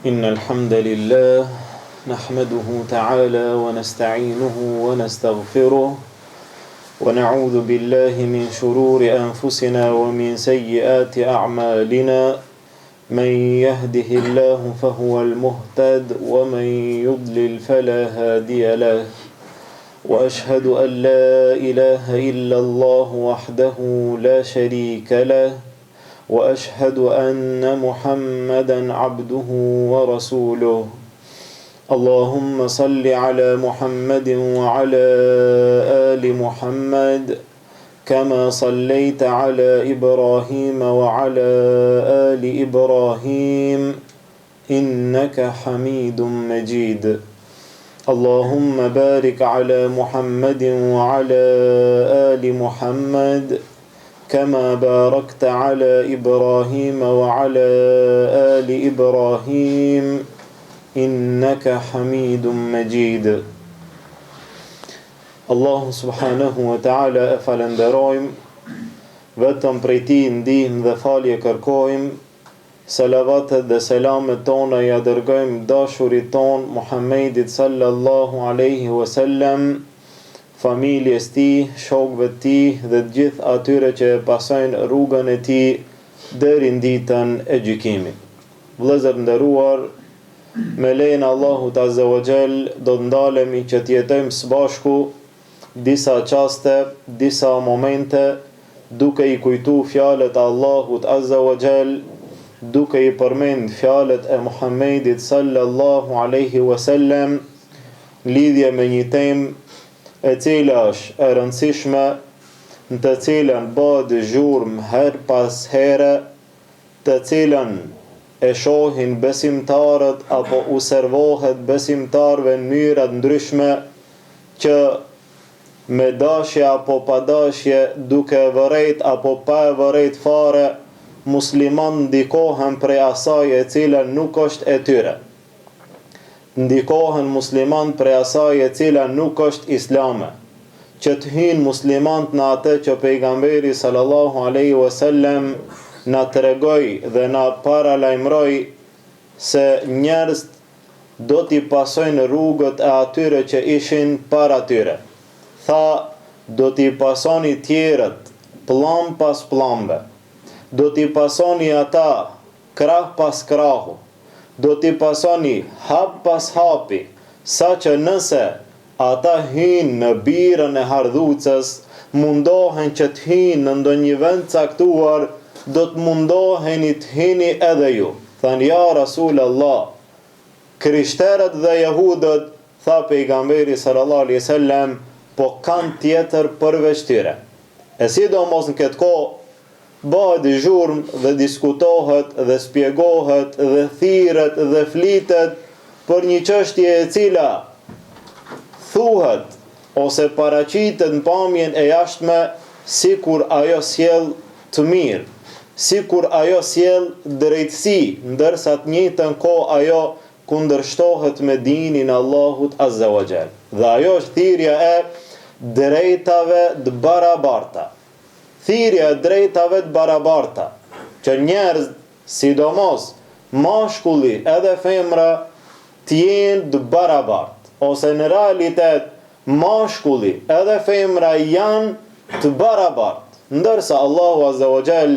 إن الحمد لله نحمده تعالى ونستعينه ونستغفره ونعوذ بالله من شرور أنفسنا ومن سيئات أعمالنا من يهده الله فهو المهتد ومن يضلل فلا هادي له وأشهد أن لا إله إلا الله وحده لا شريك له وأشهد أن محمدا عبده ورسوله اللهم صل على محمد وعلى آل محمد كما صليت على إبراهيم وعلى آل إبراهيم إنك حميد مجيد اللهم بارك على محمد وعلى آل محمد كما باركت على إبراهيم وعلى آل إبراهيم إنك حميد مجيد الله سبحانه وتعالى falenderojmë, vetëm prej Tij ndihmë dhe falje kërkojmë. Salavatet dhe selamet tona ja dërgojmë dashurit ton Muhammedit sallallahu alaihi wasallam, familjes tij, shokëve të tij dhe të gjithë atyre që pasojnë rrugën e tij deri në ditën e gjykimit. Vëllezër nderuar, me lejen e Allahut azza wa jall do të ndalemi që të jetojmë së bashku disa çaste, disa momente, duke i kujtu fjalët e Allahut azza wa jall, duke i përmend fjalët e Muhammedit sallallahu alaihi wasallam lidhje me një temë e cila është e rëndësishme, në të cilën bëhet zhurmë her pas here, të cilën e shohin besimtarët apo u servohet besimtarëve në mënyra të ndryshme që me dashje apo pa dashje, duke vërejt apo pa e vërejt fare, musliman ndikohen prej asaj e cila nuk është e tyre. Ndikohen musliman prej asaj e cila nuk është islame, që të hynë muslimant në atë që pejgamberi sallallahu alaihi wasallam na tregoi dhe na paralajmëroi se njerëz do t'i pasojnë rrugët e atyre që ishin para tyre. Tha, do t'i pasoni tjerët pllumb pas pllumbe, do t'i pasoni ata krah pas krahu, do t'i pasoni hap pas hapi, sa që nëse ata hynë në birën e hardhucës, mundohen që të hynë në ndonjë vend caktuar, do të mundoheni të hyni edhe ju. Thanë, ja Rasulullah, krishterët dhe jehudët, tha pejgamberi sallallahu alaihi wasallam, po kanë tjetër përveç tyre. E sidomos në këtë kohë, bëhet zhurmë dhe diskutohet dhe spjegohet dhe thirret dhe flitet për një çështje e cila thuhet ose paraqitet në pamjen e jashtme sikur ajo sjell të mirë, sikur ajo sjell drejtësi, ndërsa të njëjtën kohë ajo kundërshtohet me dinin e Allahut azza wa jall. Dhe ajo është thirrja e drejtave të barabarta. Thirrja e drejtave të barabarta, që njerëz, sidomos mashkulli edhe femra, të jenë të barabartë, ose në realitet mashkulli edhe femra janë të barabartë, ndërsa Allahu azza wa jall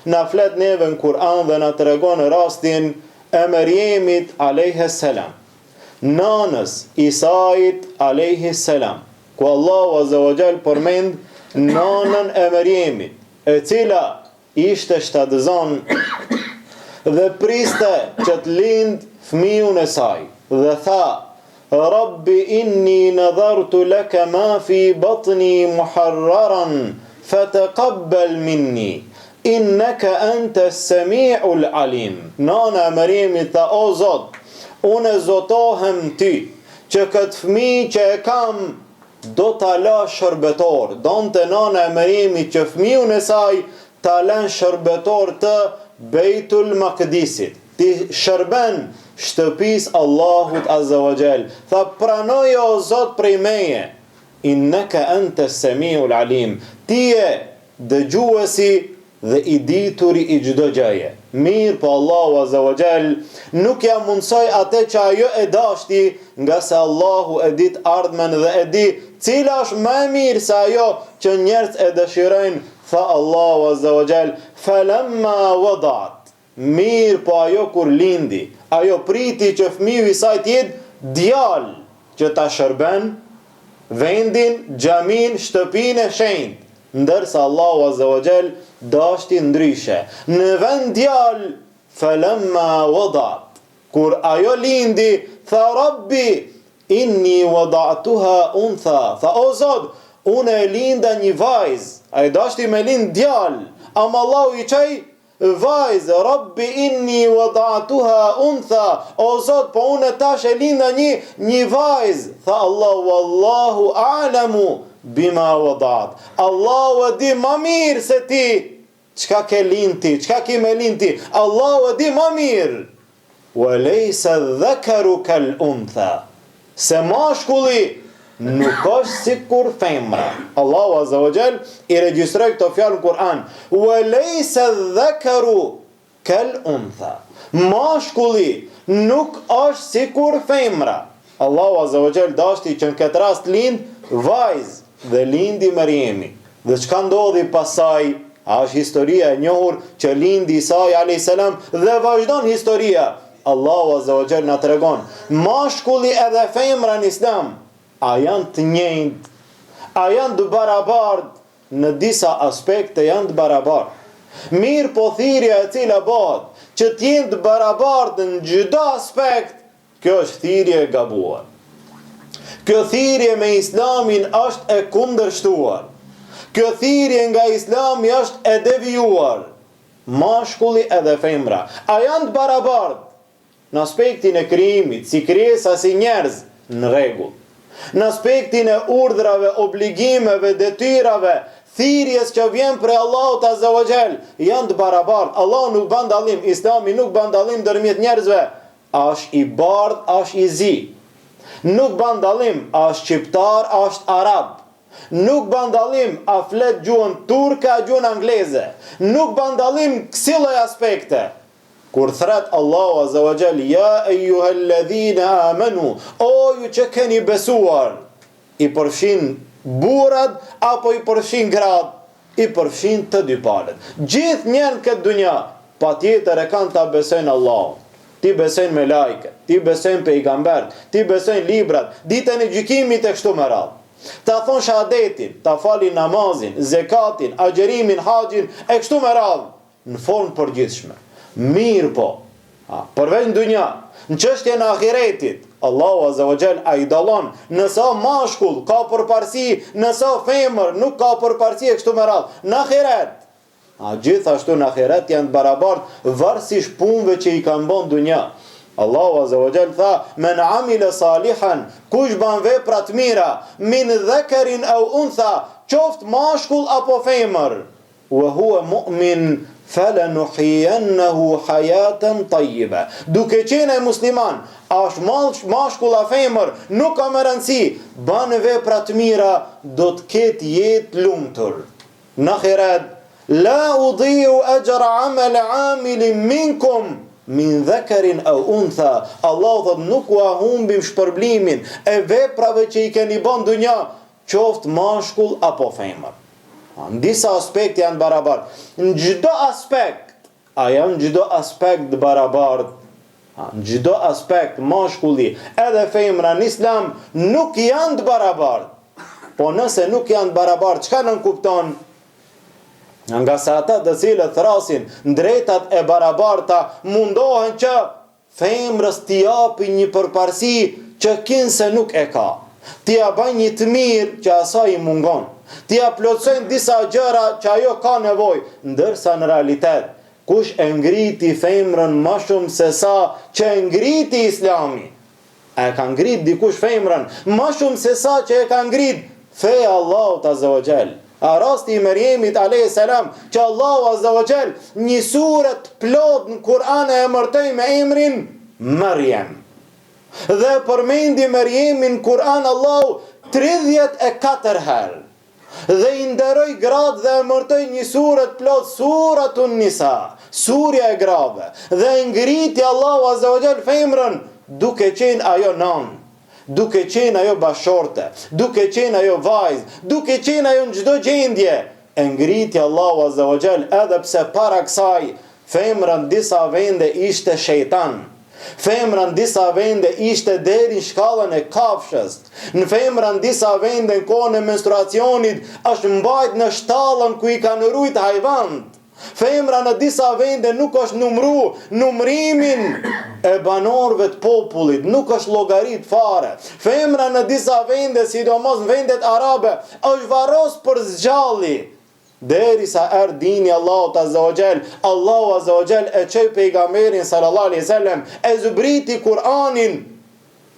na flet neve në Kur'an dhe na tregon rastin e Meriemit alayhis salam, nanës Isait alayhis salam, ku Allahu azza wa jall përmend nanën e Meriemit, e cila ishte shtatëzon dhe priste që të lind fëmijën e saj, dhe tha, Rabbi inni nadhartu laka ma fi batni muharraran fataqabbal minni innaka anta as-sami'ul alim. Nana e Meriemit tha, o Zot, unë zotohem ty që këtë fëmijë që e kam do t'a la shërbetor. Donte nana e Meriemit që fëmijën e saj t'a lën shërbetor të Bejtul Maqdisit, ti shërben shtëpis Allahut azza wa jall. Tha, pranoj o Zot prej meje, innaka anta as-sami'ul alim, ti je dëgjuesi dhe i dituri i çdo gjëje. Mirë po Allahu Azza wa Jall nuk ja mundsoi atë që ajo e dashti, nga se Allahu e dit ardhmen dhe e di cila është më e mirë se ajo që njerëzit e dëshirojnë. Tha Allahu Azza wa Jall: "Falamma wada'at." Mirë po ajo kur lindi, ajo priti që fëmiu i saj të jetë djalë, që ta shërben vendin, xhamin, shtëpinë e shenjtë, ndërsa Allahu Azza wa Jall dashti ndryshe. Në vend djalë, falamma wada'at, kur ajo lindi, tha Rabbi inni wada'tuha untha. Tha o Zot, unë e linda një vajzë. Ai dashti me lind djalë, ama Allahu i çaj vajzë. Rabbi inni wada'tuha untha. O Zot, po unë tash e linda një vajzë. Tha Allahu wallahu a'lamu bima wada'at. Allahu e di më mirë se ti çka ke linti, çka ke me linti. Allahu e di më mirë. Wa laysa dhakaru kal untha. Se mashkulli nuk është sikur femra. Allahu Azza wa Jall i regjistroi këto fjalë në Kur'an. Wa laysa dhakaru kal untha. Mashkulli nuk është sikur femra. Allahu Azza wa Jall dashti që në këtë rast lind vajzë dhe lindi Mariemi. Dhe çka ndodhi pasaj? Është historia e njohur që lindi Isa alayhis salam dhe vazhdon historia. Allahu Azza wa Jall na tregon, mashkulli edhe femra në Islam, a janë të njëjtë, a janë të barabartë, në disa aspekte janë të barabartë. Mirë po thirrja e cila bëhet, që të jenë të barabartë në çdo aspekt, kjo është thirrje e gabuar. Kjo thirrje me Islamin është e kundërshtuar. Kjo thirrje nga Islami është e devijuar. Mashkulli edhe femra, a janë të barabartë? Në aspektin e krijimit, si krijesa si njerëz, në rregull. Në aspektin e urdhrave, obligimeve, detyrave, thirrjes që vjen prej Allahut Azza wa Jall, janë të barabartë. Allahu nuk bën dallim, Islami nuk bën dallim ndërmjet njerëzve. Është i bardh, është i zi. Nuk bën dallim, është shqiptar, është arab. Nuk bën dallim, a flet gjuhën turke, a gjuhën angleze. Nuk bën dallim kësaj lloj aspekte. Kur thret Allahu Azza wa Jall, ja eyyuhalladhina amanu, o ju që keni besuar, i përfshin burrat apo i përfshin gratë, i përfshin të dy palët. Gjithë njerëzit këtë dunja, patjetër e kanë ta besojnë Allahun. Ti besojnë me lajke, ti besojnë pejgamber, ti besojnë librat, ditën e gjykimit e kështu me radhë. Ta thon shahadetin, ta falin namazin, zekatin, agjerimin, haxhin e kështu me radhë, në formë përgjithshme. Mirë po, përveç në dunja, në çështjen e ahiretit, Allahu Azza wa Jall a i dallon, nëse mashkull ka përparësi, nëse femër nuk ka përparësi e kështu me radhë. Në ahiret, gjithashtu në ahiret janë barabartë varësisht punëve që i kanë bën dunja. Allahu Azza wa Jall tha: "Men amila salihan", kush bën vepra të mira, min dhakarin aw untha, qoftë mashkull apo femër, wa huwa mu'min, falanuhyiyannahu hayatan tayyiba. Duke qenë musliman, është mashkull a femër, nuk ka më rëndësi, bën vepra të mira, do të ketë jetë lumtur. Në ahiret, la udhi'u ajra amal 'amilin minkum min dhakarin aw untha. Allahu thot, nuk u humbim shpërblimin e veprave që i keni bën dunja, qoftë mashkull apo femër. Në disa aspekte janë barabartë. Në çdo aspekt, a janë çdo aspekt barabartë? Në çdo aspekt, mashkulli edhe femra në Islam nuk janë të barabartë. Po nëse nuk janë të barabartë, çka nën kupton? Nga sa ata të cilët thrasin drejtat e barabarta mundohen që femrës t'i japin një përparësi që kinse nuk e ka. T'ia bën një të mirë që asaj i mungon. T'ia plotësojnë disa gjëra që ajo ka nevojë, ndërsa në realitet kush e ngriti femrën më shumë se sa që e ngriti Islami? E ka ngrit dikush femrën më shumë se sa që e ka ngrit feja Allahut Azza wa Jall. A rasti i Mariemit alayhis salam, që Allahu Azza wa Jall një suret plot në Kur'an e emërtoi me emrin Maryam. Dhe përmendi Mariemin në Kur'an Allahu 34 herë. dhe i nderoj gratë dhe emërtoj një surët plot, suratun Nisa, surja e grave, dhe ngriti Allahu Azza wa Jall femrën, duke qenë ajo nanë, duke qenë ajo bashorte, duke qenë ajo vajzë, duke qenë ajo në çdo gjendje, e ngriti Allahu Azza wa Jall, edhe pse para kësaj femra në disa vende ishte shejtan. Femra në disa vende ishte deri në shkallën e kafshës. Në femra në disa vende në kohën e menstruacionit është mbajt në shtallën ku i kanë rujt hajvant. Femra në disa vende nuk është numru, numrimin e banorëve të popullit, nuk është llogarit fare. Femra në disa vende, sidomos në vendet arabe, është varros për zgjalli. Derisa dini Allahu Azza wa Jall, Allahu Azza wa Jall e çoi pejgamberin sallallahu alaihi wasallam, e zbriti Kur'anin,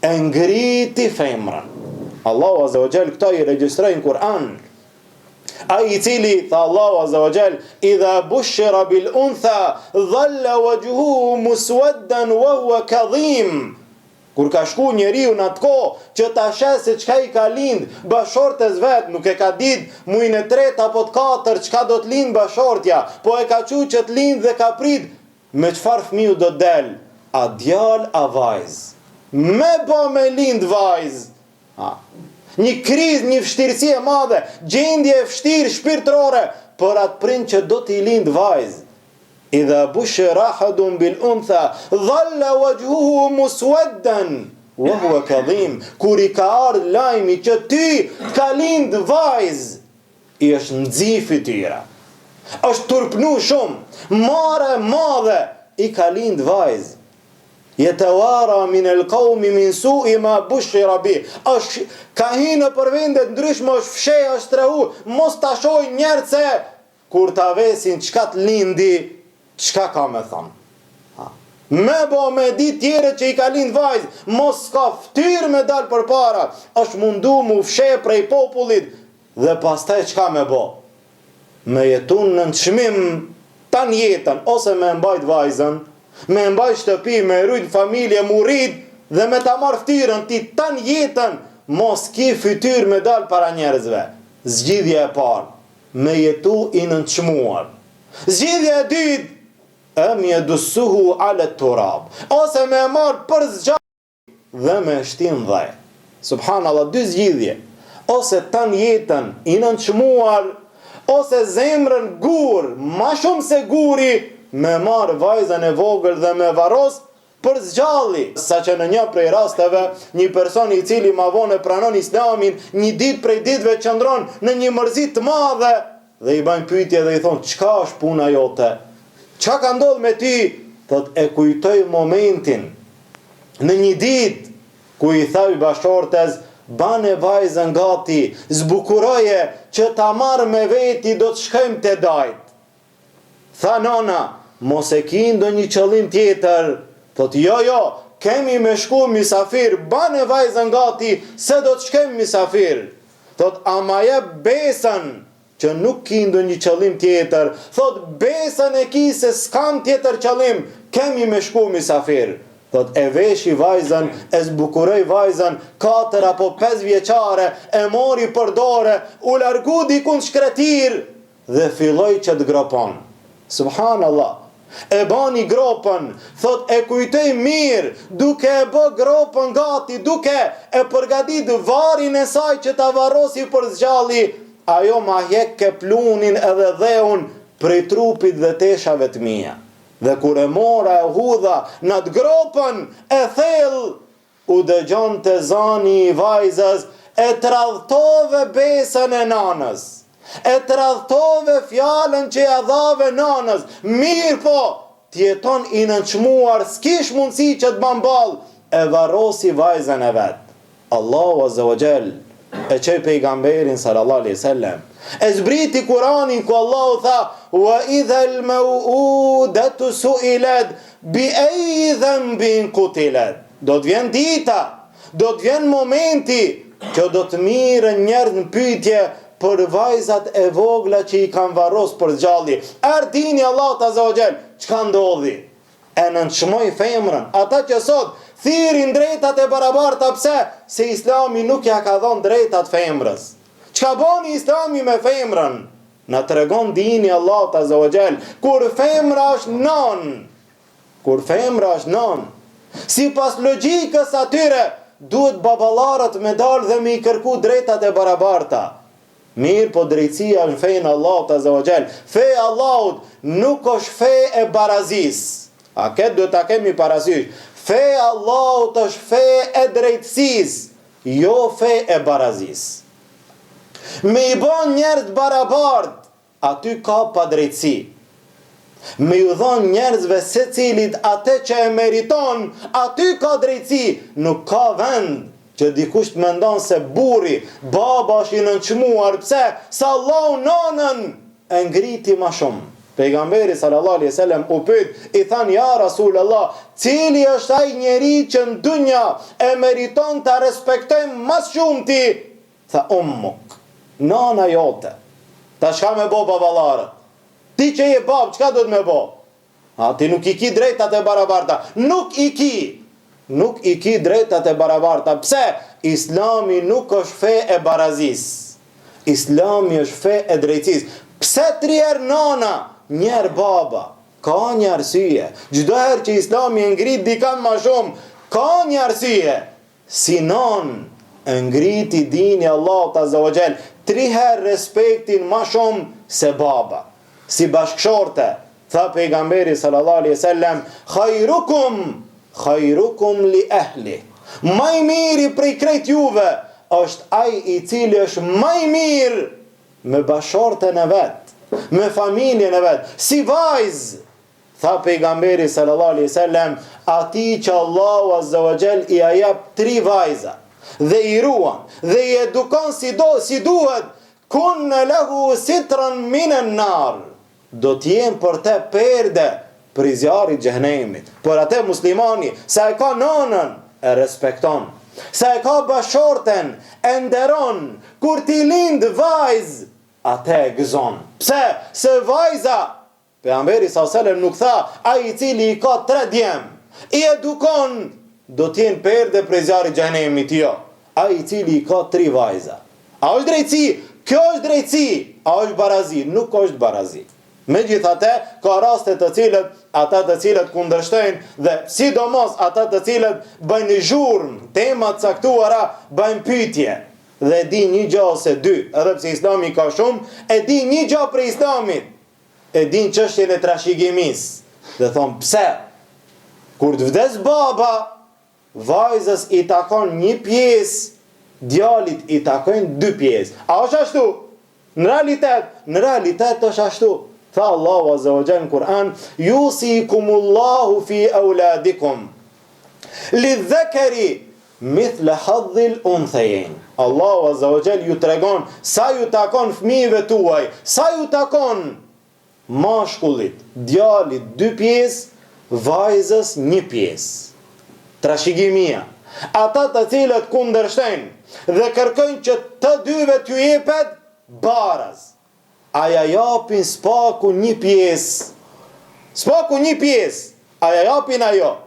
e ngriti femrën. Allahu Azza wa Jall këto i regjistrojnë Kur'an. Ai I cili tha Allahu Azza wa Jall, idha bushira bil untha dhalla wajhuhu muswaddan wa huwa kadhim. Kur ka shku njeriu në atë kohë që ta sheh se çka I ka lind bashortes vet, nuk e ka ditë muin e 3 apo të 4 çka do të lind bashortja, po e ka thënë që të lind dhe ka prit me çfarë fëmiu do të del, a djal a vajz. Me po me lind vajz. Një krizë, një vështirësi e madhe, gjendje e vështirë shpirtërore për atë prind që do t'i lind vajz. Idha bushira ahadun bil untha dhalla wajhuhu muswaddan wa huwa kadhim. Kur I ka ardh lajmi që ty ka lind vajz, I është nxif I tyra, është turpnu shumë, mare madhe, I ka lind vajz. Yatawara min al-qawmi min su'i ma bushira bi. Ka hinë për vendet ndryshme, është fsheh, është trehu, mos ta shoh njerëz se kur ta vesin çka të lindi, çka ka me thonë? Me bo me dit tjere që I ka lind vajz, mos ka ftyrë me dal për para, është mundu mu fshe prej popullit, dhe pastaj çka me bo? Me jetun në çmim tan jetën, ose me mbajt vajzën, me mbajt shtëpi, me rujt familje, mu rrit, dhe me ta marr ftyrën ti tan jetën, mos ki fytyrë me dal para njerëzve. Zgjidhja e parë, me jetu I nënçmuar. Zgjidhja e dytë, mi e dusuhu ale turab, ose me marë për zgjallë dhe me shtin dhe. Subhanallah, dy zgjidhje. Ose tan jetën I nënçmuar, ose zemrën gur, ma shumë se guri, me marë vajzën e vogël dhe me varros për zgjalli. Sa që në një prej rasteve, një person I cili ma vonë pranon Islamin, një ditë prej ditëve qëndron në një mërzit të madhe, dhe I bajnë pyetje dhe I thonë, çka është puna jote? Qa ka ndodh me ty? Thot, e kujtoj momentin në një ditë ku I thaj bashortes, bane vajzën gati, zbukuroje që ta marrë me veti, do të shkojmë te dajt. Tha nona, mos e ki ndo një qëllim tjetër. Thot, jo, kemi me shku misafir, bane vajzën gati, se do të shkojmë misafir. Thot, ama je besën që nuk ki ndo një qëllim tjetër. Thot, besën e ki se s'kam tjetër qëllim, kemi me shku misafir. Thot, e veshi vajzën, e zbukuroj vajzën, 4 apo 5 vjeqare, e mori për dore, u largu dikun shkretir, dhe filloj që të gropon. Subhanallah, e bani gropën, thot, e kujtoj mirë, duke e bë gropën gati, duke e përgatit varin e saj që ta varrosi për zgjalli, ajo ma hjek ke plunin edhe dheun prej trupit dhe teshave të mia. Dhe kur e mora e hudha në të gropën e thell, u dëgjon të zani I vajzës, e tradhtove besën e nanës, e tradhtove fjalën që ja dhave nanës, mirë po, tjeton I nënçmuar, s'kish mundësi që të bamball, e varrosi vajzën e vet. Allahu Azza wa Jall e çoi pejgamberin sallallahu alaihi wasallam, e zbriti Kur'anin ku Allahu tha, wa idha al-maw'udatu su'ilat bi ayyi dhanbin qutilat. Do të vjen dita, do të vjen momenti që do të mirën njerëz në pyetje për vajzat e vogla që I kanë varros për zgjalli. Dini Allahu Azza wa Jall, çka ndodhi? E nënçmoi femrën, ata që sot thirin drejtat e barabarta. Pse? Se Islami nuk ja ka dhënë drejtat femrës. Çka boni Islami me femrën? Na tregon dini Allahu Azza wa Jall, kur femra është non, sipas logjikës atyre, duhet baballarët me dalë dhe me I kërku drejtat e barabarta. Mirë, po drejtësia në fejnë Allahut Azza wa Jall. Feja Allahut nuk është fe e barazis. A këtë duhet ta kemi parasysh. Feja Allahut është fe e drejtësis, jo fe e barazis. Me I bon njerëz barabart, aty ka pa drejtësi. Me ju dhon njerëzve secilit atë që e meriton, aty ka drejtësi. Nuk ka vend që dikush të mendon se burri, baba është I nënçmuar. Pse? Se Allahu nonën e ngriti ma shumë. Pejgamberi sallallahu alaihi wasallam u pyet, I than ja Rasulullah, cili është ai njeri që në dunja e meriton ta respektojmë më shumë ti? Tha ummuk, nana jote. Ta shka me bo baballarët? Ti që je bab, çka do të me bo? Ti nuk I ki drejtat e barabarta. Nuk I ki drejtat e barabarta. Pse? Islami nuk është fe e barazis. Islami është fe e drejtësis. Pse 3 herë nana, njerë baba? Ka një arsye. Çdo herë që Islami e ngrit dikan ma shumë, ka një arsye. Si non e ngriti dini Allahut Azza wa Jall 3 herë respektin ma shumë se baba. Si bashkëshorte, tha pejgamberi sallallahu alaihi wasallam, khairukum li ahli. Më I miri prej krejt juve është ai I cili është më I mirë me bashkëshorten e vet, me familjen e vet. Si vajzë, tha pejgamberi sallallahu alaihi wasallam, ati që Allahu Azza wa Jall I jep 3 vajza dhe I ruan dhe I edukon si duhet, kun lahu sitran minan nar. Do t'jen për te perde për I zjarit xhenemit. Për atë muslimani, sa e ka nonën, e respekton. Sa e ka bashorten, e nderon. Kur t'i lind vajz, atë e gëzon. Pse? Se vajza, pejgamberi sallallahu nuk tha, ai I cili I ka 3 djem, I edukon, do t'jen perde për I zjarit xhenemit, jo. Ai I cili I ka 3 vajza. A është drejtësi? Kjo është drejtësi. A është barazi? Nuk është barazi. Megjithatë, ka raste të cilët, ata të cilët kundërshtojnë dhe sidomos ata të cilët bëjnë zhurmë, temat caktuara, bëjnë pyetje dhe di një gjë ose 2, edhe pse Islami ka shumë, e di një gjë për Islamit, e din çështjen e trashëgimisë. Dhe thon pse? Kur të vdes baba, vajzës I takon 1 pjesë, djalit I takojnë 2 pjesë. A është ashtu? Në realitet është ashtu. Tha Allahu Azza wa Jalla në Kur'an, yusikumullahu fi auladikum lidhakari mithla hadhil unthayain. Allahu Azza wa Jalla ju tregon sa ju takon fëmijëve tuaj, sa ju takon mashkullit, djalit 2 pjesë, vajzës 1 pjesë. Trashëgimia. Ata të cilët kundërshtojnë dhe kërkojnë që të dyve t'ju jepet baraz. Aja japin spaku 1 pjesë. Spaku 1 pjesë. Aja japin ajo.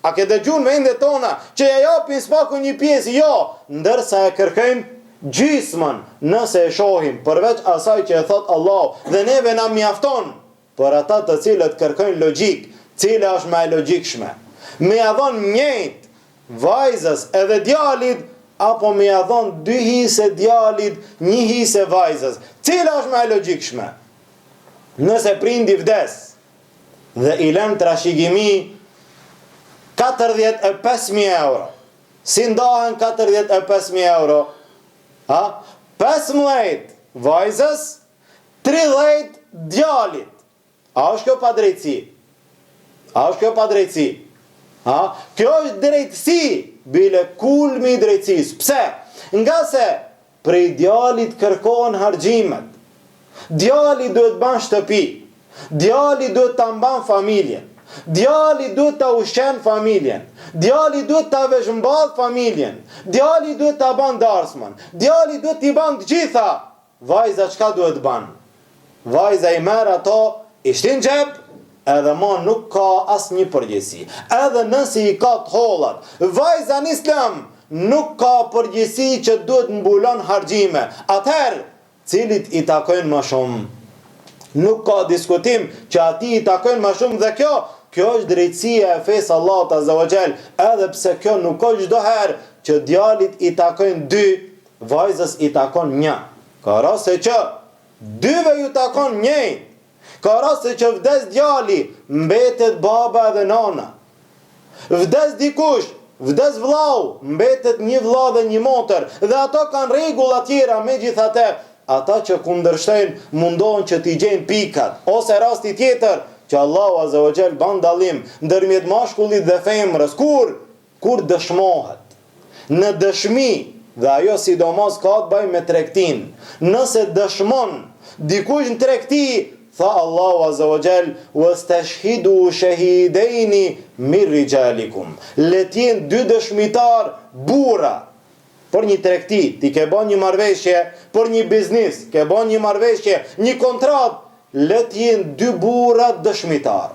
A ke dëgjuar në vendet tona që ja japin spaku 1 pjesë? Jo, ndërsa e kërkojnë gjysmën, nëse e shohim, përveç asaj që e thot Allah, dhe neve na mjafton për ata të cilët kërkojnë logjik, cila është më e logjikshme. Me ia dhon njëjt vajzës edhe djalit, apo me ia dhon 2 hise djalit, 1 hise vajzës. Cila është më e logjikshme? Nëse prindi vdes dhe I lën trashëgimi 45.000 euro. Si ndahen 45.000 euro? 15 vajzës, 30 djalit. A është kjo pa drejtësi? A është kjo pa drejtësi? Kjo është drejtësi, bile kulmi I drejtësisë. Pse? Nga se prej djalit kërkohen harxhimet. Djali duhet ban shtëpi. Djali duhet ta mban familjen. Djali duhet ta ushqen familjen. Djali duhet ta veshmball familjen. Djali duhet ta ban darsman. Djali duhet t'i ban të gjitha. Vajza çka duhet ban? Vajza I merr ato, I shtin xhep, edhe ma nuk ka asnjë përgjegjësi. Edhe nëse I ka të hollat, vajza në Islam nuk ka përgjegjësi që duhet mbulon harxhime. Atëherë, cilit i takojnë më shumë? Nuk ka diskutim që ati i takojnë më shumë dhe kjo është drejtësia e fesë Allahut Azza wa Jall, edhe pse kjo nuk ka çdo herë që djalit i takojnë 2, vajzës i takon 1. Ka raste që 2-ve ju takon 1. Ka raste që vdes djali, mbetet baba dhe nana. Vdes dikush, vdes vllau, mbetet një vlla dhe një motër, dhe ato kanë rregulla tjera. Megjithatë, ata që kundërshtojnë mundohen që t'i gjejnë pikat, ose rasti tjetër që Allahu Azza wa Jall ban dallim ndërmjet mashkullit dhe femrës kur dëshmohet. Në dëshmi, dhe ajo sidomos ka të bëjë me tregtin. Nëse dëshmon dikush në tregti, tha Allahu Azza wa Jall, "Wastashhidu shahidaini min rijalikum." Le të jenë 2 dëshmitar burra. Për një tregti, ti ke bën një marrëveshje, për një biznes, ke bën një marrëveshje, një kontratë, le të jenë 2 burra dëshmitar.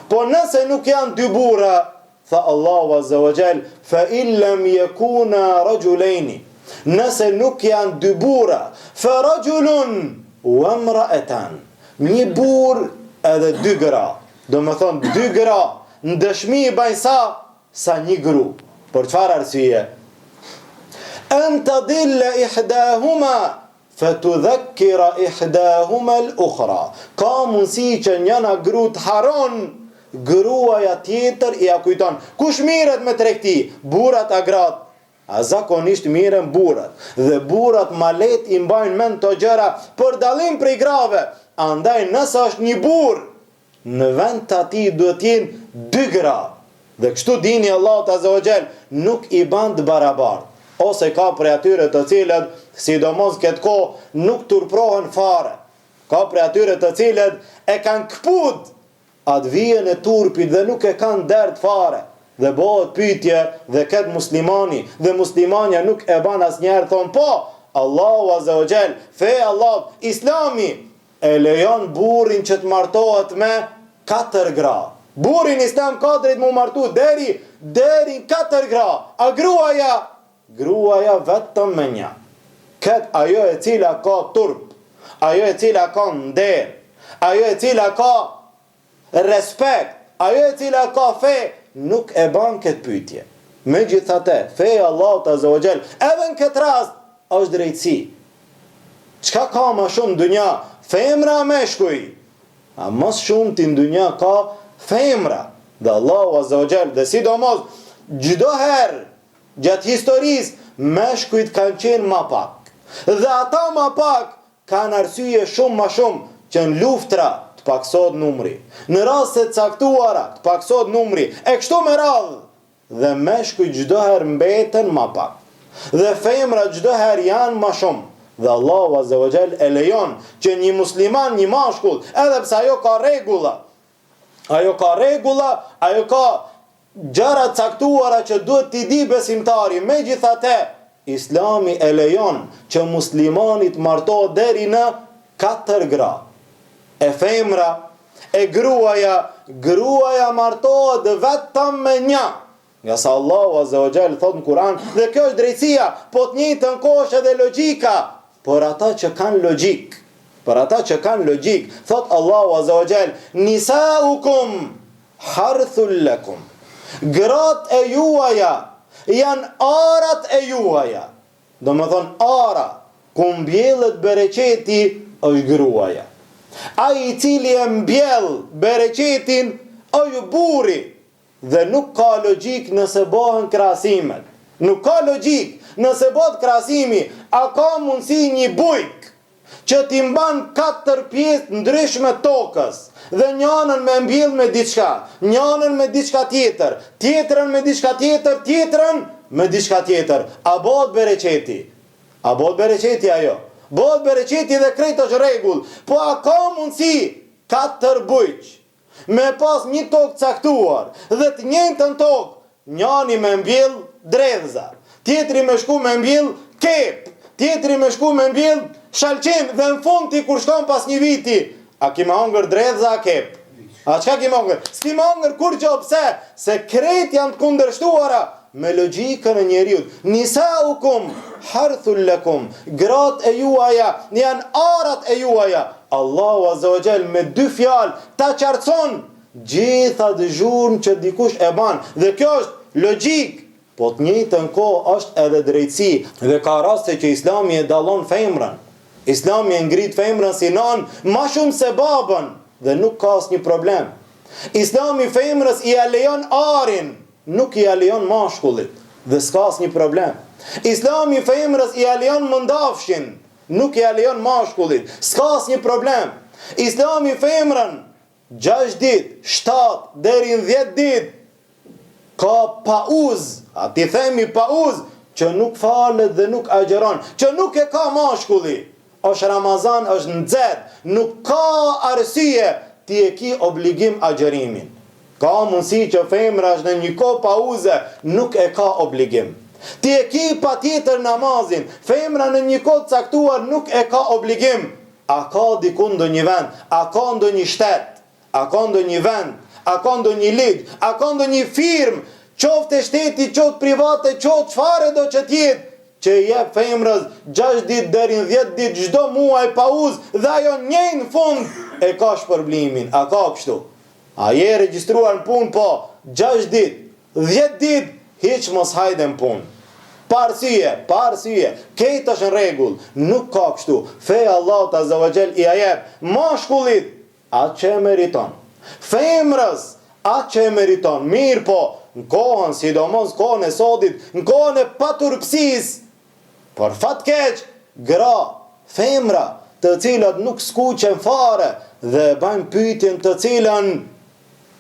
Po nëse nuk janë 2 burra, tha Allahu Azza wa Jall, "Fa in lam yakuna rajulaini." Nëse nuk janë 2 burra, fa rajulun wa imra'atan. Një burr edhe 2 gra. Do më thonë 2 gra në dëshmi i bajnë sa një gru. Për çfarë arsye? An tadilla ihdahuma fatudhakkira ihdahuma al-ukhra. Ka mundësi që njëna gru të haron, gruaja tjetër i kujton. Kush mirret me tregti? Burrat a gratë? A zakonisht miren burrat. Dhe burrat ma let i mbajnë mend të gjëra për dallim prej grave. Andaj nëse është një burr, në vend të ati duhet jenë 2 gra. Dhe kështu dini Allahu Azza wa Jall nuk i ban të barabartë. Ose ka prej atyre të cilët, sidomos këtë kohë, nuk turprohen fare. Ka prej atyre të cilët e kanë kput atë vijën e turpit dhe nuk e kanë dert fare. Dhe bëhet pyetje dhe këtë muslimani dhe muslimania nuk e ban asnjëherë, thonë po, Allahu Azza wa Jall, fe Allah, Islami e lejon burrin që të martohet me 4 gra. Burrin Islam ka drejt mu martu deri 4 gra. A gruaja vetëm me 1. Këtë ajo e cila ka turp, ajo e cila ka nder, ajo e cila ka respekt, ajo e cila ka fe, nuk e ban këtë pyetje. Megjithatë, feja Allahut Azza wa Jall, edhe në këtë rast është drejtësi. Çka ka më shumë në dunja? Femra meshkuj. A mos shumë ti në dunja ka femra. Dhe Allahu Azza wa Jall, dhe sidomos çdo herë gjatë historisë meshkujt kanë qenë ma pak. Dhe ata ma pak kanë arsye shumë ma shumë që në luftra të paksohet numri, në raste të caktuara të paksohet numri, e kështu me radhë. Dhe meshkujt çdo herë mbeten ma pak. Dhe femra çdo herë janë ma shumë. Dhe Allahu Azza wa Jall e lejon që një musliman, një mashkull, edhe pse ajo ka rregulla, ajo ka gjëra caktuara që duhet t'i di besimtari. Megjithatë, Islami e lejon që muslimanit martohet deri në 4 gra. E femra, e gruaja martohet vetëm me 1. Nga sa Allahu Azza wa Jall thot në Kur'an, dhe kjo është drejtësia, po të njëjtën kohë është edhe logjika. Por ata që kanë logjik, thot Allahu Azza wa Jall, nisaukum harthul lakum. Grat e juaja janë arat e juaja. Do më thonë ara, ku mbjellet bereqeti është gruaja. Ai i cili e mbjell bereqetin është burri. Dhe nuk ka logjik nëse bëhen krahasimet. Nuk ka logjik nëse bëhet krahasimi. A ka mundësi një bujk që t'i mban 4 pjesë ndryshme tokës, dhe njënën me mbjell me diçka, njënën me diçka tjetër, tjetrën me diçka tjetër, tjetrën me diçka tjetër. A bëhet bereqeti? A bëhet bereqeti ajo? Bëhet bereqeti dhe krejt është rregull. Po a ka mundësi 4 bujq me pas një tokë caktuar dhe të njëjtën tokë, njëri me mbjell dredhza, tjetri me shku me mbjell kep, tjetri me shku me mbjell shalqim, dhe në fund ti kur shkon pas një viti, a ki me hongër dredhza a kep? A qka ki me hongër? S'ki me hongër kur që pse? Se krejt janë të kundërshtuara. me logjikën e njeriut. Nisaukum harthul lakum, gratë e juaja janë arat e juaja. Allahu Azza wa Jall me dy fjalë ta qartëson gjitha dëgjurën që dikush e ban. Dhe kjo është logjik, po të njëjtën kohë është edhe drejtësi. Dhe ka raste që Islami e dallon femrën. Islami e ngrit femrën si nan ma shumë se babën dhe nuk ka asnjë problem. Islami femrës i lejon arin, nuk i lejon mashkullit dhe s'ka asnjë problem. Islami femrës i lejon mëndafshin, nuk i lejon mashkullit, s'ka asnjë problem. Islami femrën 6 ditë, 7 deri në 10 ditë ka pauz, a ti themi pauz, që nuk falet dhe nuk agjeron, që nuk e ka mashkulli. Është Ramazan, është nxehtë, nuk ka arsye ti e ki obligim agjerimin. Ka mundësi që femra është në një kohë pauze, nuk e ka obligim. Ti e ki patjetër namazin, femra në një kohë caktuar nuk e ka obligim. A ka diku ndonjë vend, a ka ndonjë shtet, a ka ndonjë vend, a ka ndonjë ligj, a ka ndonjë firmë, qoftë shteti, qoftë private, qoftë çfarë do që tjetë, që jep femrës 6 ditë deri në 10 ditë çdo muaj pauzë dhe ajo një në fund e ka shpërblimin. A ka kështu? A je regjistruar në punë, po 6 ditë, 10 ditë, hiç mos hajde në punë. Pa arsye, këtë është në rregull, nuk ka kështu. Feja Allahut Azza wa Jall i jep mashkullit atë që e meriton. Femrës atë që e meriton. Mirë po, në kohën, sidomos kohën e sodit, në kohën e paturpsisë, por fatkeq, gra, femra, të cilat nuk skuqen fare dhe bajnë pyetjen të cilën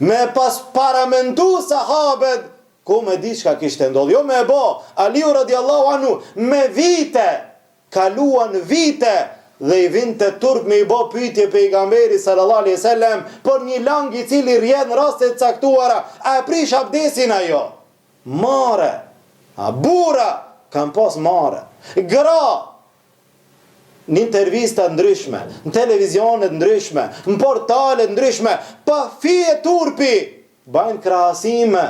me pas paramendu sahabet, ku me di çka kishte ndodhur. Jo me e bo, Aliu radiallahu anhu, me vite, kaluan vite, dhe i vinte turp me i bo pyetje pejgamberi sallallahu alaihi wasallam për një lang i cili rrjedh në raste të caktuara, a e prish abdesin ajo? Mare, a burra kanë pas mare. Gra, në intervista ndryshme, në televizionet ndryshme, në portalet ndryshme, pa fije turpi, bajnë krahasime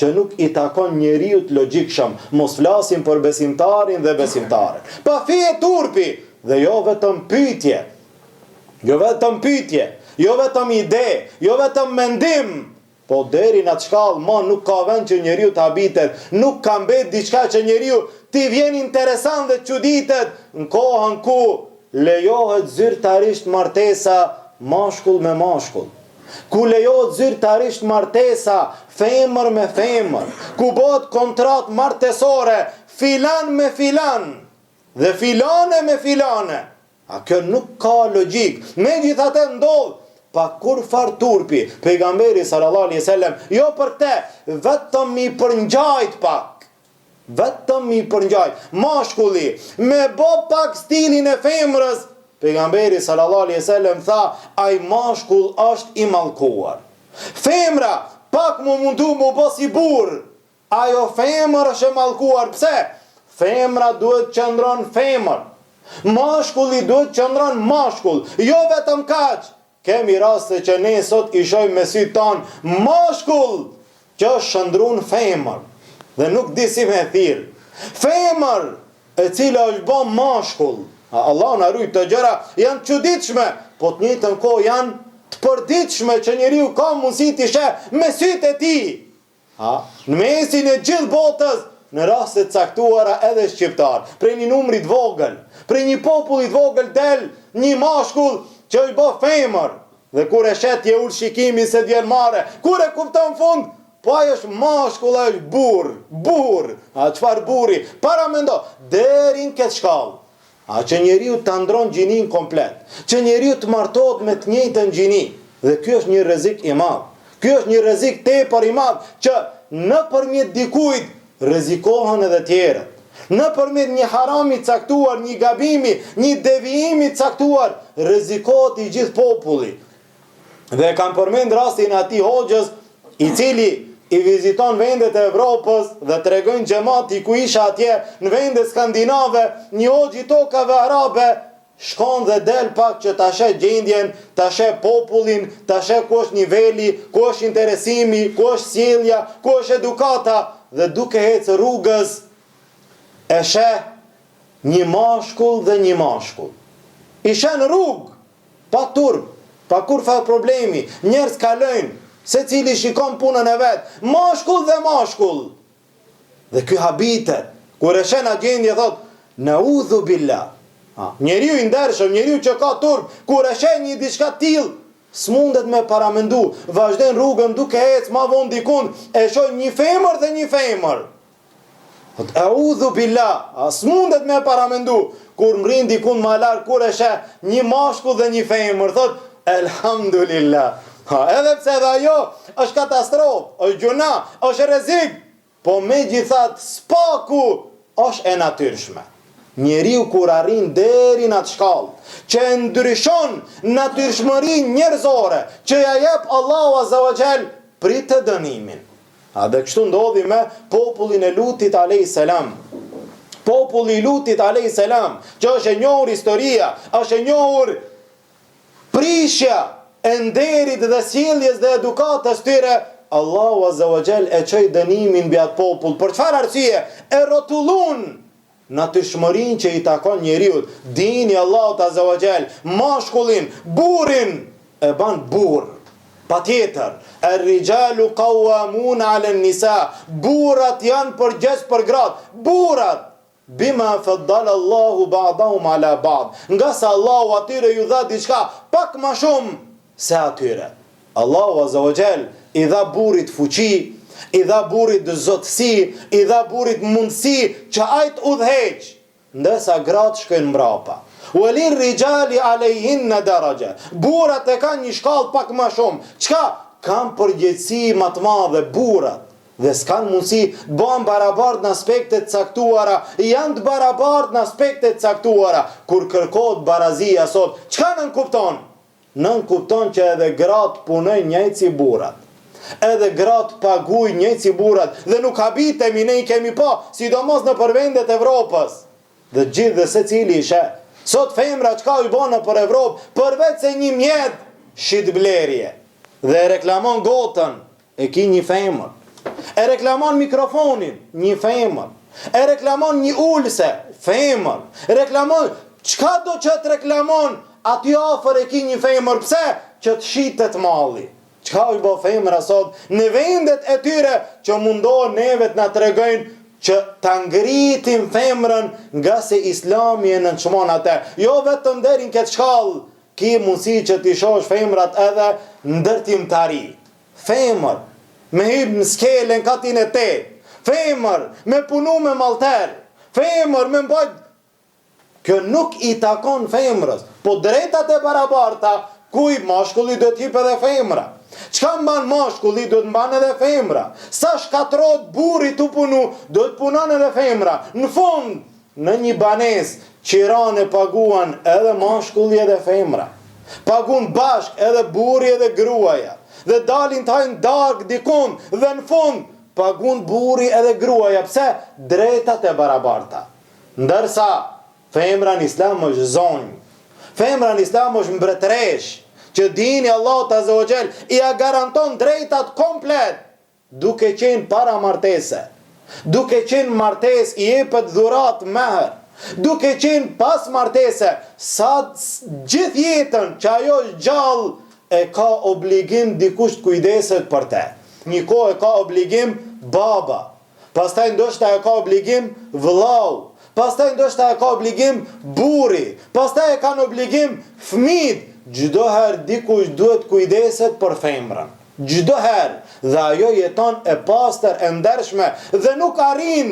që nuk i takon njeriu të logjikshëm. Mos flasim për besimtarin dhe besimtaren. Pa fije turpi, dhe jo vetëm pyetje, jo vetëm ide, jo vetëm mendim, po deri në atë shkallë ma nuk ka vend që njeriu të habitet, nuk ka mbet diçka që njeriu ti vjen interesant dhe çuditet në kohën ku lejohet zyrtarisht martesa mashkull me mashkull, ku lejohet zyrtarisht martesa femër me femër, ku bëhet kontrat martesore filan me filan dhe filane me filane. A kjo nuk ka logjik. Megjithatë ndodh pa kur far turpi. Pejgamberi sallallahu alaihi wasallam jo për te, vetëm i përngjajt pak. Vetëm i përngjajt. Mashkulli me bë pak stilin e femrës. Pejgamberi sallallahu alaihi wasallam tha, ai mashkull është i mallkuar. Femra pak mu mundu mu bë si burr. Ajo femër është e mallkuar. Pse? Femra duhet qëndron femër. Mashkulli duhet qëndron mashkull. Jo vetëm kaq. Kemi raste që ne sot i shohim me sy ton mashkull që është shëndrun femër dhe nuk di si me thirr. Femër e cila është bën mashkull. Allah na ruaj, të gjëra janë çuditshme, po të njëjtën kohë janë të përditshme që njeriu ka mundësi të sheh me sytë e tij. Në mesin e gjithë botës, në raste të caktuara edhe shqiptar, prej një numrit vogël, prej një popullit vogël del një mashkull që i bë femër, dhe kur e shet je ul shikimi se djen mare, kur e kupton fund, po ai është mashkull, ai është burr. A çfarë burri? Para mendo, deri në këtë shkallë. A që njeriu ta ndron gjinin komplet, që njeriu të martohet me të njëjtën gjini, dhe ky është një rrezik i madh. Ky është një rrezik tepër i madh që nëpërmjet dikujt rrezikohen edhe tjerët. Nëpërmjet një harami caktuar, një gabimi, një devijimi caktuar, rrezikohet i gjithë populli. Dhe kam përmend rastin e atij hoxhës i cili i viziton vendet e Evropës dhe tregon xhamati ku isha atje në vendet skandinave, një hoxh i tokave arabe, shkon dhe del pak që ta sheh gjendjen, ta sheh popullin, ta sheh ku është niveli, ku është interesimi, ku është sjellja, ku është edukata. dhe duke ecë rrugës e sheh një mashkull dhe një mashkull. I sheh në rrugë, pa turp, pa kur fa problemi, njerëz kalojnë, se cili shikon punën e vetë, mashkull dhe mashkull. Dhe ky habitet, kur e sheh në gjendje thot, naudhu billah. Njeriu i ndershëm, njeriu që ka turp, kur e sheh një diçka tillë, s'mundet me paramendu, vazhdon rrugën duke ecë ma vonë dikun, e shoh një femër dhe një femër. Audhu billah, s'mundet me paramendu, kur mrin dikun ma larg, kur e sheh një mashkull dhe një femër, thot, elhamdulillah. Edhe pse edhe ajo është katastrofë, është gjuna, është rrezik, po megjithatë spaku është e natyrshme. Njeriu kur arrin deri në atë shkallë, që e ndryshon natyrshmërinë njerëzore, që ja jep Allahu Azza wa Jall prit të dënimin. Dhe kështu ndodhi me popullin e Lutit alayhis salam. Populli i Lutit alayhis salam, që është e njohur historia, është e njohur prishja e nderit dhe sjelljes dhe edukatës tyre, Allahu Azza wa Jall e çoi dënimin mbi atë popull. Për çfarë arsye? E rrotullun natyrshmërinë që i takon njeriu. Dini Allahu Azza wa Jall, mashkullin, burrin e ban burr. Patjetër, ar-rijalu qawwamuna 'ala an-nisa. Burrat janë përgjegjës për gratë. Burrat bima faddala Allahu ba'dahum 'ala ba'd. Nga sa Allahu atyre ju dha diçka pak më shumë se atyre. Allahu Azza wa Jall i dha burrit fuqi, i dha burrit zotësi, i dha burrit mundësi që ajt udhëheq, ndërsa gratë shkojnë mbrapa. Walin rijali alayhinna daraja. Burrat e kanë një shkallë pak më shumë. Çka? Kanë përgjegjësi më të madhe burrat. Dhe s'kan mundësi të bëhen barabartë në aspektet caktuara, janë të barabartë në aspektet caktuara. Kur kërkohet barazia sot, çka nën kupton? Nën kupton që edhe gratë punojnë njëjtë si burrat. Edhe gratë paguajnë njëjtë si burrat dhe nuk habitemi, ne i kemi pa, sidomos në përvendet e Evropës. Dhe gjithë dhe secili i sheh. Sot femra çka i bën për Evropë, përveç se një mjet shitblerje. Dhe e reklamon gotën, e ki një femër. E reklamon mikrofonin, një femër. E reklamon një ulse, femër. Reklamon çka do që të reklamon, aty afër e ki një femër. Pse? Që të shitet malli. Çka i bë femra sot në vendet e tyre që mundohen neve të na tregojnë që ta ngritin femrën nga se Islami e nënçmon atë. Jo vetëm deri në këtë shkallë, ki mundësi që t'i shohësh femrat edhe ndërtimtari. Femër me hip në skelen katin e 8. Femër me punu me malter. Femër me mbajt. Kjo nuk i takon femrës, po drejtat e barabarta, kuj mashkulli do t'hip edhe femra. Çka mban mashkulli, do të mban edhe femra. Sa shkatrot burri të punu, do të punon edhe femra. Në fund, në një banes, qirane paguan edhe mashkulli edhe femra. Paguan bashk edhe burri edhe gruaja. Dhe dalin të hajnë dark dikun, dhe në fund, paguan burri edhe gruaja. Pse? Drejtat e barabarta. Ndërsa, femra në Islam është zonjë. Femra në Islam është mbretëresh, që dini Allahu Azza wa Jall i a garanton drejtat komplet, duke qenë para martese, duke qenë martes i jepet dhurat meher, duke qenë pas martese, sa gjithë jetën që ajo është gjallë, e ka obligim dikush të kujdeset për te. Një kohë e ka obligim baba, pastaj ndoshta e ka obligim vëllau, pastaj ndoshta e ka obligim burri, pastaj e kanë obligim fëmijët. Çdo herë dikush duhet kujdeset për femrën. Çdo herë. Dhe ajo jeton e pastër, e ndershme dhe nuk arrin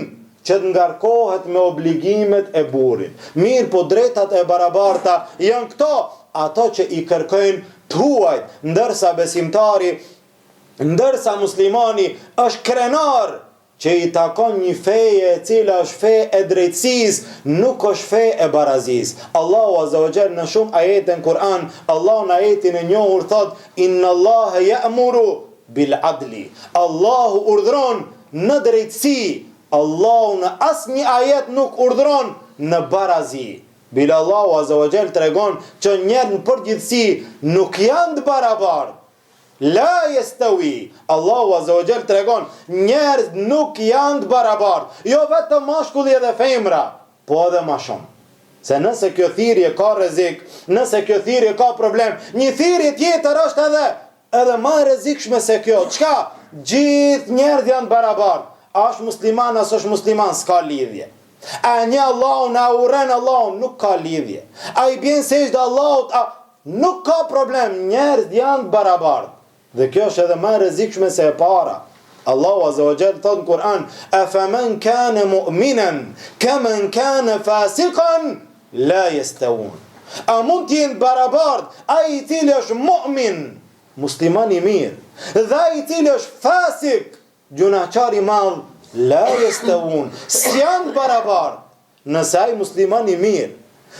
që të ngarkohet me obligimet e burrit. Mirë, po drejtat e barabarta janë këto, ato që i kërkojnë të huajt, ndërsa besimtari, ndërsa muslimani është krenar që i takon një feje e cila është fe e drejtësisë, nuk është fe e barazisë. Allahu Azza wa Jall në shumë ajete në Kur'an, Allahu në ajetin e njohur thot: "Inna Allaha ya'muru bil adli." Allahu urdhron në drejtësi. Allahu në asnjë ajet nuk urdhron në barazi. Bila Allahu Azza wa Jall tregon që njerëzit në përgjithësi nuk janë të barabartë. La yastawi. Allahu azza wa jall tregon, njerëz nuk janë të barabartë, jo vetëm mashkulli edhe femra, po edhe më shumë. Se nëse kjo thirrje ka rrezik, nëse kjo thirrje ka problem, një thirrje tjetër është edhe më e rrezikshme se kjo. Çka? Gjithë njerëzit janë barabartë. A është musliman, as është musliman, s'ka lidhje. A një Allahun, a uren Allahun, nuk ka lidhje. A i bjen sejdë Allahut, nuk ka problem, njerëzit janë barabartë. Dhe kjo është edhe më e rrezikshme se e para. Allahu azza wa jalla thot në Kur'an: "Afaman kana mu'minan kaman kana fasiqan la yastawun." A mund të jenë barabartë ai i cili është mu'min, musliman i mirë, dhe ai i cili është fasik, gjunaqar i madh, la yastawun. Si janë barabartë? Nëse ai musliman i mirë,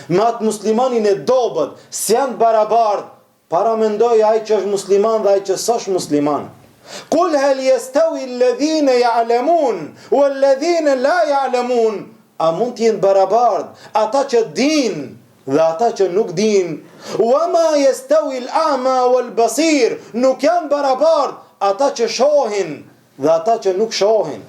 me atë muslimanin e dobët, si janë barabartë? Para mendoj ai që është musliman dhe ai që s'është musliman. Kul hal yastawi alladhina ya'lamun walladhina la ya'lamun. A mund të jenë barabartë ata që dinë dhe ata që nuk dinë? Wa ma yastawi al-a'ma wal-basir. Nuk janë barabartë ata që shohin dhe ata që nuk shohin.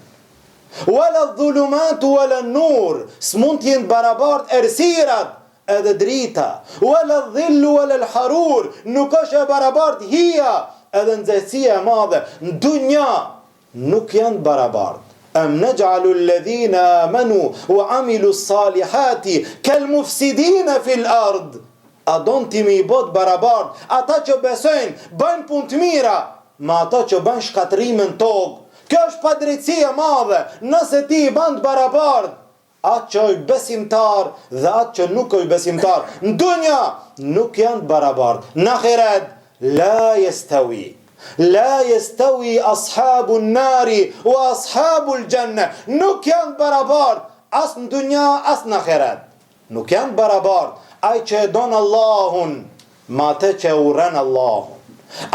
Wala adh-dhulumat wala an-nur. S'mund të jenë barabartë errësirat edhe drita. Wala adh-dhillu wala al-harur. Nuk është e barabartë hija edhe nxehtësia e madhe. Në dunja nuk janë barabartë. Am naj'alu alladhina amanu wa 'amilu s-salihati kal mufsidina fil ard. A don ti me i bot barabartë ata që besojnë, bëjnë punë të mira, me ata që bëjnë shkatrime në tokë? Kjo është padrejtësi e madhe. Nëse ti i bën barabartë atë që është besimtar dhe atë që nuk është besimtar, në dunja nuk janë barabartë. Në ahiret la yastawi. La yastawi ashabun nari wa ashabul janna. Nuk janë barabartë as në dunja as në ahiret. Nuk janë barabartë ai që e don Allahun me atë që e urren Allahun.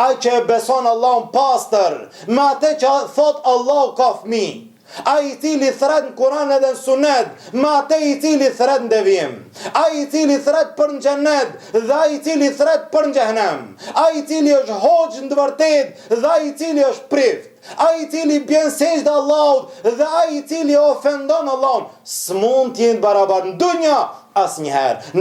Ai që e beson Allahun pastër me atë që thot Allahu ka fëmijë. Ai i cili thret në Kur'an edhe në Sunet, me atë i cili thret në devijim. Ai i cili thret për në xhenet dhe ai i cili thret për në xhehenem. Ai i cili është hoxh në të vërtetë dhe ai i cili është prift. Ai i cili bjen sejdë Allahut dhe ai i cili ofendon Allahun. S'mund të jenë barabartë në dunja asnjëherë.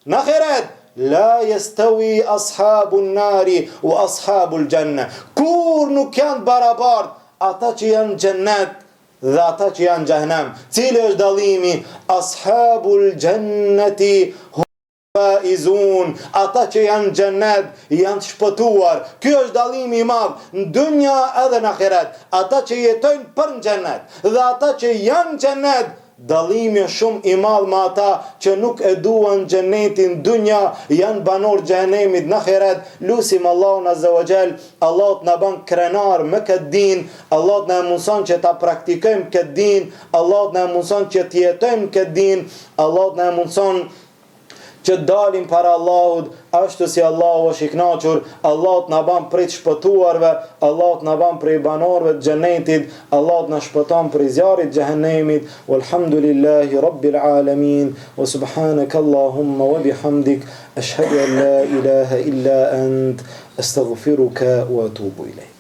Në ahiret la yastawi ashabun nari wa ashabul janna. Kur nuk janë barabartë ata që janë xhennet dhe ata që janë xhehenem. Cili është dallimi? Ashabul jannati hum faizun. Ata që janë xhennet janë të shpëtuar. Ky është dallimi i madh në dunja edhe në ahiret. Ata që jetojnë për në xhennet dhe ata që janë xhennet, dallimi është shumë i madh me ata që nuk e duan xhenetin dunja, janë banor xhenemit në ahiret. Lusim Allahun azza wa jall, Allah na bën krenar me këtë din, Allah na mundson që ta praktikojmë këtë din, Allah na mundson që të jetojmë këtë din, Allah na mundson që dalim para Allahut ashtu si Allahu është i kënaqur. Allah na bën prej të shpëtuarve, Allah na bën prej banorëve të xhenetit, Allah na shpëton prej zjarrit të xhehenemit. Walhamdulillahi rabbil alamin wa subhanaka Allahumma wa bihamdik ashhadu an la ilaha illa ant astaghfiruka wa atubu ilayk.